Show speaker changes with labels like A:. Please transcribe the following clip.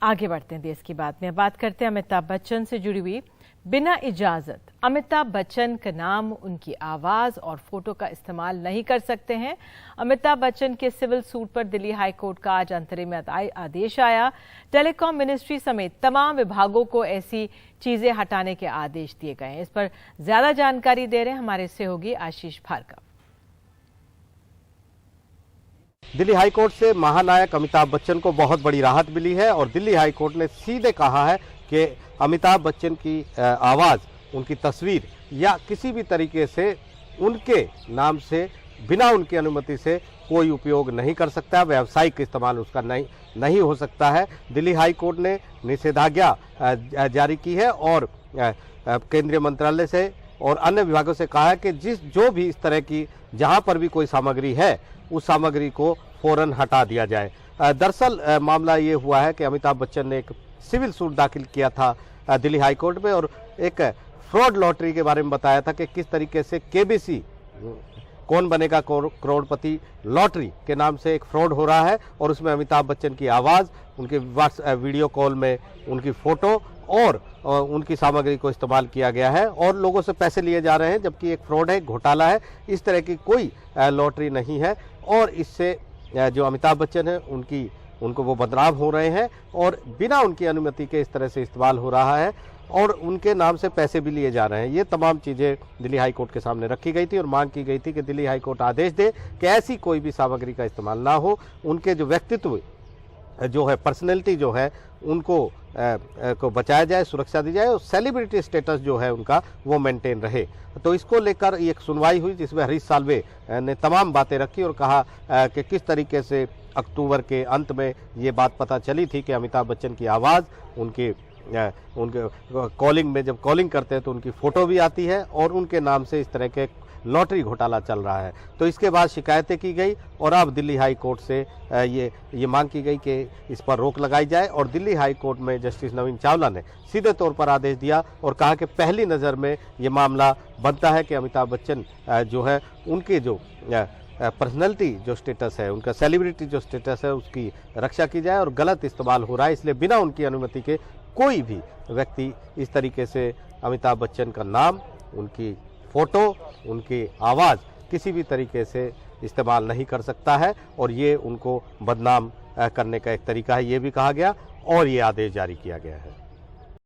A: आगे बढ़ते हैं देश की बात में। बात करते हैं अमिताभ बच्चन से जुड़ी हुई। बिना इजाजत अमिताभ बच्चन का नाम, उनकी आवाज और फोटो का इस्तेमाल नहीं कर सकते हैं। अमिताभ बच्चन के सिविल सूट पर दिल्ली हाई कोर्ट का आज अंतरिम आदेश आया। टेलीकॉम मिनिस्ट्री समेत तमाम विभागों को ऐसी चीजें हटाने के आदेश दिए गए हैं। इस पर ज्यादा जानकारी दे रहे हैं हमारे सहयोगी आशीष भार्गव।
B: दिल्ली हाई कोर्ट से महानायक अमिताभ बच्चन को बहुत बड़ी राहत मिली है और दिल्ली हाई कोर्ट ने सीधे कहा है कि अमिताभ बच्चन की आवाज़, उनकी तस्वीर या किसी भी तरीके से उनके नाम से बिना उनकी अनुमति से कोई उपयोग नहीं कर सकता, व्यावसायिक इस्तेमाल उसका नहीं हो सकता है। दिल्ली हाई कोर्ट ने निषेधाज्ञा जारी की है और केंद्रीय मंत्रालय से और अन्य विभागों से कहा है कि जो भी इस तरह की जहां पर भी कोई सामग्री है उस सामग्री को फौरन हटा दिया जाए। दरअसल मामला ये हुआ है कि अमिताभ बच्चन ने एक सिविल सूट दाखिल किया था दिल्ली हाई कोर्ट में और एक फ्रॉड लॉटरी के बारे में बताया था कि किस तरीके से केबीसी कौन बनेगा करोड़पति लॉटरी के नाम से एक फ्रॉड हो रहा है और उसमें अमिताभ बच्चन की आवाज़, उनके वीडियो कॉल में उनकी फ़ोटो और उनकी सामग्री को इस्तेमाल किया गया है और लोगों से पैसे लिए जा रहे हैं, जबकि एक फ्रॉड है, घोटाला है। इस तरह की कोई लॉटरी नहीं है और इससे जो अमिताभ बच्चन है उनको वो बदनाम हो रहे हैं और बिना उनकी अनुमति के इस तरह से इस्तेमाल हो रहा है और उनके नाम से पैसे भी लिए जा रहे हैं। ये तमाम चीज़ें दिल्ली हाई कोर्ट के सामने रखी गई थी और मांग की गई थी कि दिल्ली हाई कोर्ट आदेश दे कि ऐसी कोई भी सामग्री का इस्तेमाल ना हो। उनके जो व्यक्तित्व जो है, पर्सनैलिटी जो है, उनको को बचाया जाए, सुरक्षा दी जाए और सेलिब्रिटी स्टेटस जो है उनका वो मेंटेन रहे। तो इसको लेकर एक सुनवाई हुई जिसमें हरीश साल्वे ने तमाम बातें रखी और कहा कि किस तरीके से अक्टूबर के अंत में ये बात पता चली थी कि अमिताभ बच्चन की आवाज़ उनके कॉलिंग में, जब कॉलिंग करते हैं तो उनकी फ़ोटो भी आती है और उनके नाम से इस तरह के लॉटरी घोटाला चल रहा है। तो इसके बाद शिकायतें की गई और अब दिल्ली हाई कोर्ट से ये मांग की गई कि इस पर रोक लगाई जाए और दिल्ली हाई कोर्ट में जस्टिस नवीन चावला ने सीधे तौर पर आदेश दिया और कहा कि पहली नज़र में ये मामला बनता है कि अमिताभ बच्चन जो है उनके जो पर्सनैलिटी जो स्टेटस है, उनका सेलिब्रिटी जो स्टेटस है, उसकी रक्षा की जाए और गलत इस्तेमाल हो रहा है, इसलिए बिना उनकी अनुमति के कोई भी व्यक्ति इस तरीके से अमिताभ बच्चन का नाम, उनकी फ़ोटो, उनकी आवाज़ किसी भी तरीके से इस्तेमाल नहीं कर सकता है और ये उनको बदनाम करने का एक तरीका है, ये भी कहा गया और ये आदेश जारी किया गया है।